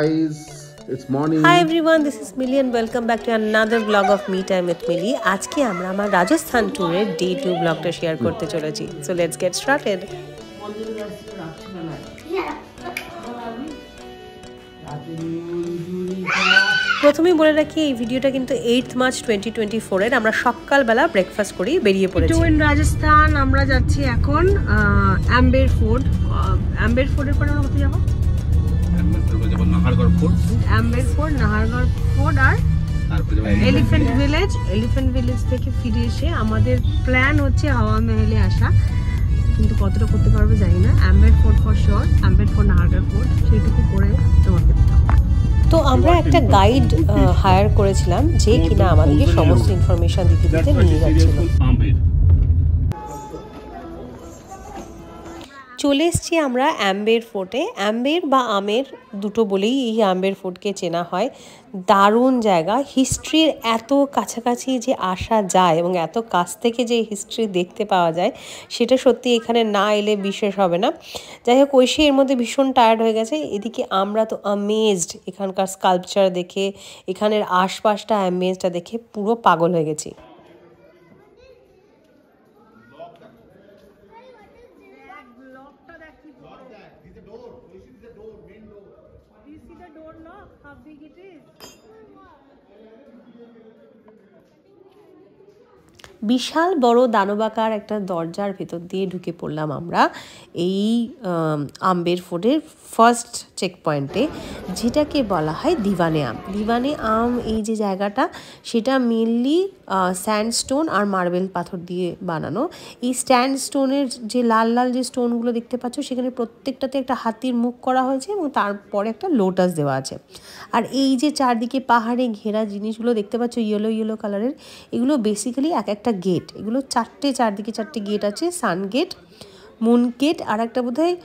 guys, it's morning. Hi everyone, this is Millie and welcome back to another vlog of Me Time with Millie. আজকে আমরা আমার রাজস্থান ট্যুরের day 2 ব্লগটা share করতে চলেছি। So let's get started. প্রথমেই বলে রাখি এই ভিডিওটা কিন্তু 8th মার্চ 2024 এর। আমরা সকালবেলা ব্রেকফাস্ট করি বেরিয়ে পড়েছি। ইন রাজস্থান আমরা যাচ্ছি এখন অ্যাম্বের ফোর্ট। অ্যাম্বের ফোর্টের পরে আমরা কোথায় যাব? নাহারগড় ফোর্ট আর এলিফ্যান্ট ভিলেজ থেকে ফিরে এসে আমাদের প্ল্যান হচ্ছে হাওয়া মহলে আসা, কিন্তু কতটা করতে পারবো জানি না। Amber fort for sure, Amber fort Nahargarh fort সেইটুকু করে তোমাকে। তো আমরা একটা গাইড হায়ার করেছিলাম যে কিনা আমাদেরকে সমস্ত ইনফরমেশন দিতে নিয়ে যাচ্ছিল। চলে এসেছি আমরা অ্যাম্বের ফোর্টে। অ্যাম্বের বা আমের দুটো বলেই এই অ্যাম্বের ফোর্টকে চেনা হয়। দারুণ জায়গা, হিস্ট্রির এত কাছাকাছি যে আসা যায় এবং এত কাছ থেকে যে হিস্ট্রি দেখতে পাওয়া যায় সেটা সত্যি এখানে না এলে বিশেষ হবে না। যাই হোক, ঐশী এর মধ্যে ভীষণ টায়ার্ড হয়ে গেছে। এদিকে আমরা তো অ্যামেজড, এখানকার স্কাল্পচার দেখে, এখানের আশপাশটা অ্যামেজটা দেখে পুরো পাগল হয়ে গেছি। বিশাল বড় দানবাকার একটা দরজার ভেতর দিয়ে ঢুকে পড়লাম আমরা এই আম্বের ফোর্টের ফার্স্ট চেক পয়েন্টে, যেটাকে বলা হয় দিওয়ানে আম। দিওয়ানে আম এই যে জায়গাটা, সেটা মেনলি স্যান্ডস্টোন আর মার্বেল পাথর দিয়ে বানানো। এই স্যান্ডস্টোনের যে লাল লাল যে স্টোনগুলো দেখতে পাচ্ছ, সেখানে প্রত্যেকটাতে একটা হাতির মুখ করা হয়েছে এবং তারপরে একটা লোটাস দেওয়া আছে। আর এই যে চারদিকে পাহাড়ে ঘেরা জিনিসগুলো দেখতে পাচ্ছ ইয়েলো কালারের, এগুলো বেসিক্যালি এক একটা গেট। এগুলো চারদিকে চারটে গেট আছে, সান গেট, মুন গেট, আর একটা বোধহয়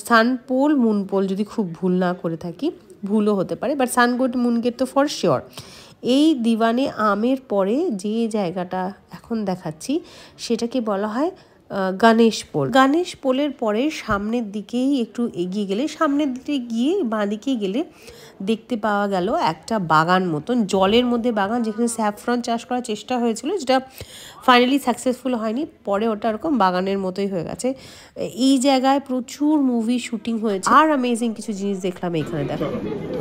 সানপোল মুনপোল, যদি খুব ভুল না করে থাকি, ভুলও হতে পারে, but sun get moon get তো ফর শিওর। এই দিওয়ানে আমের পরে যে জায়গাটা এখন দেখাচ্ছি সেটাকে বলা হয় গণেশ পোলের পরে সামনের দিকেই একটু এগিয়ে গেলে, সামনের দিকে গিয়ে বাঁ দিকে গেলে দেখতে পাওয়া গেল একটা বাগান মতন, জলের মধ্যে বাগান, যেখানে স্যাফরন চাষ করার চেষ্টা হয়েছিল, যেটা ফাইনালি সাকসেসফুল হয়নি। পরে ওটা এরকম বাগানের মতোই হয়ে গেছে। এই জায়গায় প্রচুর মুভি শুটিং হয়েছে আর অ্যামেজিং কিছু জিনিস দেখলাম এখানে। দেখো,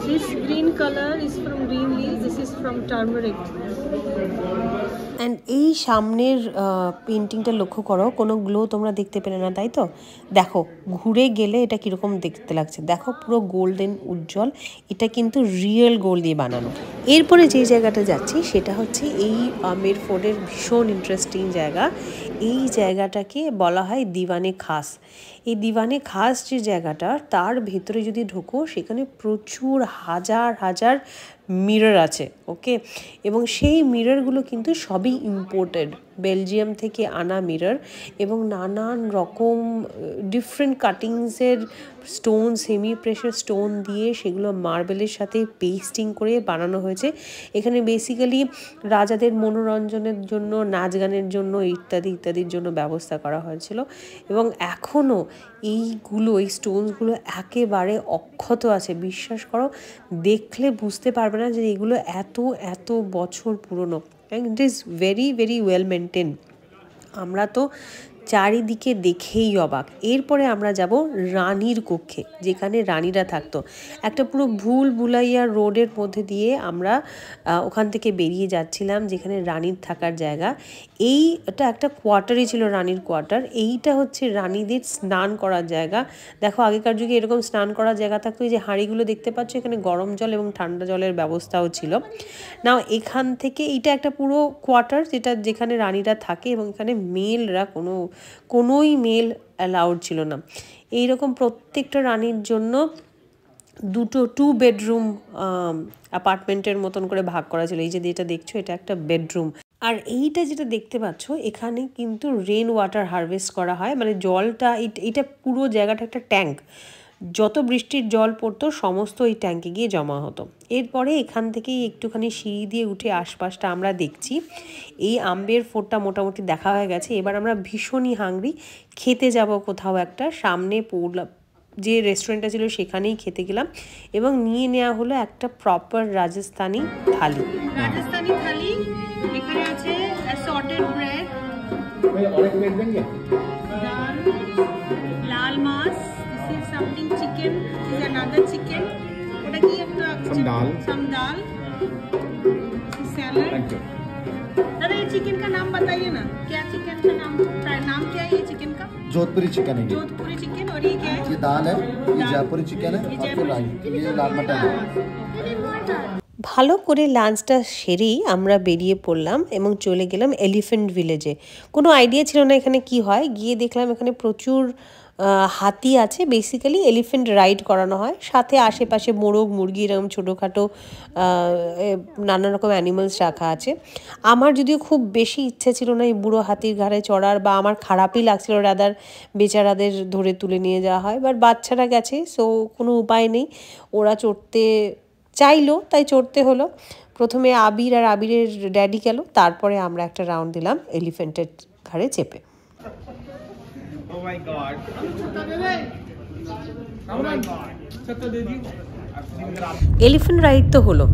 this green colour is from green leaves, this is from turmeric. And এই সামনের পেন্টিংটা লক্ষ্য করো, কোনো গ্লো তোমরা দেখতে পেলে না, তাই তো? দেখো ঘুরে গেলে এটা কীরকম দেখতে লাগছে, দেখো পুরো গোল্ডেন উজ্জ্বল। এটা কিন্তু রিয়েল গোল্ড দিয়ে বানানো। এরপরে যে জায়গাটা যাচ্ছি সেটা হচ্ছে এই আমের ফোর্টের ভীষণ ইন্টারেস্টিং জায়গা। এই জায়গাটাকে বলা হয় দিওয়ানে খাস। এই দিওয়ানে খাস যে জায়গাটা, তার ভেতরে যদি ঢোকো সেখানে প্রচুর হাজার মিরর আছে, ওকে। এবং সেই মিররগুলো কিন্তু সবই ইম্পোর্টেড, বেলজিয়াম থেকে আনা মিরর, এবং নানান রকম ডিফারেন্ট কাটিংসের স্টোন, সেমি প্রেশার স্টোন দিয়ে সেগুলো মার্বেলের সাথে পেস্টিং করে বানানো হয়েছে। এখানে বেসিক্যালি রাজাদের মনোরঞ্জনের জন্য, নাচ গানের জন্য ইত্যাদির জন্য ব্যবস্থা করা হয়েছিল। এবং এখনও এই স্টোনসগুলো একেবারে অক্ষত আছে। বিশ্বাস করো, দেখলে বুঝতে পারবে না যে এগুলো এত বছর পুরনো। It is very well maintain. আমরা তো চারিদিকে দেখেই অবাক। এরপরে আমরা যাব রানীর কক্ষে, যেখানে রানীরা থাকতো। একটা পুরো ভুলাইয়া রোডের মধ্যে দিয়ে আমরা ওখান থেকে বেরিয়ে যাচ্ছিলাম, যেখানে রানীর থাকার জায়গা। এইটা একটা কোয়ার্টারই ছিল, রানীর কোয়ার্টার। এইটা হচ্ছে রানীদের স্নান করার জায়গা। দেখো, আগেকার যুগে এরকম স্নান করার জায়গা থাকতো। এই যে হাঁড়িগুলো দেখতে পাচ্ছ, এখানে গরম জল এবং ঠান্ডা জলের ব্যবস্থাও ছিল। নাও এখান থেকে এইটা একটা পুরো কোয়ার্টার, যেখানে রানীরা থাকে, এবং এখানে মেলরা কোনোই মেল অ্যালাউড ছিল না। এইরকম প্রত্যেকটা রানীর জন্য 2 বেডরুম অ্যাপার্টমেন্টের মতন করে ভাগ করা ছিল। এই যে যেটা দেখছো, এটা একটা বেডরুম। আর এইটা যেটা দেখতে পাচ্ছ, এখানে কিন্তু রেন ওয়াটার হারভেস্ট করা হয়। মানে জলটা, এটা পুরো জায়গাটা একটা ট্যাঙ্ক, যত বৃষ্টির জল পড়তো সমস্ত এই ট্যাঙ্কে গিয়ে জমা হতো। এরপরে এখান থেকেই একটুখানি সিঁড়ি দিয়ে উঠে আশপাশটা আমরা দেখছি। এই আম্বের ফোর্টটা মোটামুটি দেখা হয়ে গেছে। এবার আমরা ভীষণই হাংরি, খেতে যাব কোথাও একটা। সামনে যে রেস্টুরেন্টটা ছিল সেখানেই খেতে গেলাম এবং নিয়ে নেওয়া হলো একটা প্রপার রাজস্থানি থালি। রাজস্থানি থালি, এখানে আছে অ্যাসর্টেড ব্রেড, ডাল, লাল মাছ, this is something chicken, this is another chicken, ওটা কি একটা some दाल, सैलड। दादा ये चिकन का नाम बताइए ना, क्या चिकन का नाम क्या है ये चिकन का? जोधपुरी चिकन है। जोधपुरी चिकन। और ये क्या है? ये दाल है, ये जयपुरी चिकन है, और फिर ये लाल मटन है। ভালো করে লাঞ্চটা সেরেই আমরা বেরিয়ে পড়লাম এবং চলে গেলাম এলিফ্যান্ট ভিলেজে। কোনো আইডিয়া ছিল না এখানে কি হয়, গিয়ে দেখলাম এখানে প্রচুর হাতি আছে। বেসিক্যালি এলিফ্যান্ট রাইড করানো হয়, সাথে আশেপাশে মোরগ মুরগি এরকম ছোটোখাটো নানা রকম অ্যানিমালস রাখা আছে। আমার যদিও খুব বেশি ইচ্ছে ছিল না এই বুড়ো হাতির ঘাড়ে চড়ার, বা আমার খারাপই লাগছিল রাদার বেচারাদের ধরে তুলে নিয়ে যাওয়া হয়, বাট বাচ্চারা গেছে, সো কোনো উপায় নেই, ওরা চড়তে চাইলো তাই চড়তে হলো। প্রথমে আবির আর আবিরের ড্যাডি গেল, তারপরে আমরা একটা রাউন্ড দিলাম এলিফ্যান্টের ঘাড়ে চেপে। Oh my god. Oh my god. Elephant ride তো হলো,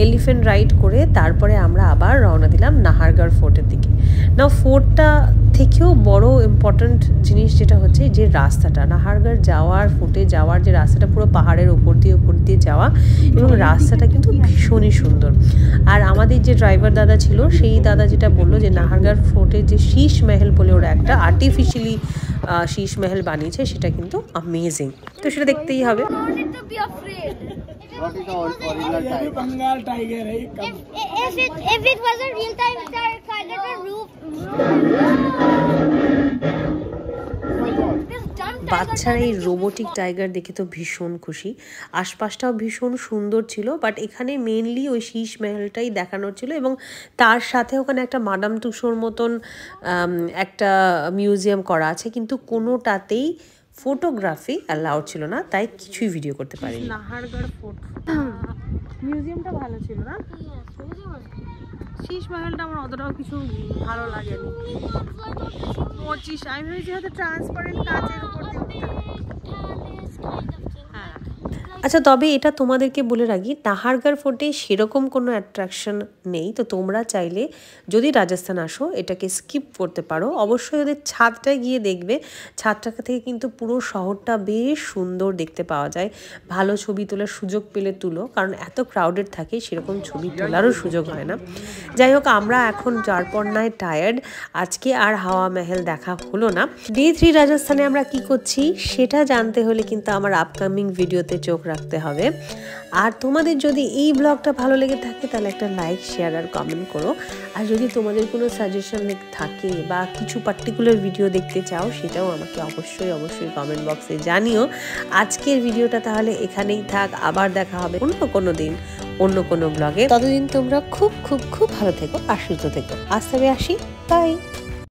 এলিফ্যান্ট রাইড করে তারপরে আমরা আবার রওনা দিলাম নাহারগড় ফোর্টের দিকে। না, ফোর্টটা থেকেও বড় ইম্পর্ট্যান্ট জিনিস যেটা হচ্ছে যে রাস্তাটা, নাহারগড় যাওয়ার ফোর্টে যাওয়ার যে রাস্তাটা, পুরো পাহাড়ের ওপর দিয়ে যাওয়া, এবং রাস্তাটা কিন্তু ভীষণই সুন্দর। আর আমাদের যে ড্রাইভার দাদা ছিল, সেই দাদা যেটা বললো যে নাহারগড় ফোর্টের যে শীশ মহল বলে ওরা একটা আর্টিফিশিয়ালি শীশ মহল বানিয়েছে, সেটা কিন্তু অ্যামেজিং, তো সেটা দেখতেই হবে। What is the original tiger? Bengal tiger है। If it was a real tiger, the roof. বাচ্চারা এই রোবোটিক টাইগার দেখে তো ভীষণ খুশি, আশপাশটাও ভীষণ সুন্দর ছিল, বাট এখানে মেনলি ওই শীশ মহলটাই দেখানোর ছিল, এবং তার সাথে ওখানে একটা মাদাম তুসোর মতন একটা মিউজিয়াম করা আছে, কিন্তু কোনোটাতেই ফটোগ্রাফি অ্যালাউড ছিল না, তাই কিছুই ভিডিও করতে পারিনি। নাহারগড় ফোর্ট মিউজিয়ামটা ভালো ছিল না, শীষ মহলটা আমার অতটাও কিছু ভালো লাগেনি। 25 আমি ভেবেছি হয়তো ট্রান্সপারেন্ট কাচের উপর দিয়ে উঠতে। হ্যাঁ, আচ্ছা, তবে এটা তোমাদেরকে বলে রাখি, নাহারগড় ফোর্টে সেরকম কোনো অ্যাট্রাকশন নেই, তো তোমরা চাইলে যদি রাজস্থান আসো এটাকে স্কিপ করতে পারো। অবশ্যই ওদের ছাদটায় গিয়ে দেখবে, ছাদটা থেকে কিন্তু পুরো শহরটা বেশ সুন্দর দেখতে পাওয়া যায়। ভালো ছবি তোলার সুযোগ পেলে তুলো, কারণ এত ক্রাউডেড থাকে, সেরকম ছবি তোলারও সুযোগ হয় না। যাই হোক, আমরা এখন যারপরনায় টায়ার্ড, আজকে আর হাওয়া মহল দেখা হলো না। ডে 3 রাজস্থানে আমরা কি করছি সেটা জানতে হলে কিন্তু আমার আপকামিং ভিডিওতে চোখ রাখতে হবে। আর তোমাদের যদি এই ব্লগটা ভালো লেগে থাকে তাহলে একটা লাইক, শেয়ার আর কমেন্ট করো। আর যদি তোমাদের কোনো সাজেশন থাকে বা কিছু পার্টিকুলার ভিডিও দেখতে চাও, সেটাও আমাকে অবশ্যই কমেন্ট বক্সে জানিও। আজকের ভিডিওটা তাহলে এখানেই থাক, আবার দেখা হবে অন্য কোনো দিন অন্য কোনো ব্লগে। ততদিন তোমরা খুব ভালো থেকো আর সুস্থ থেকো। আজ তবে আসি, বাই।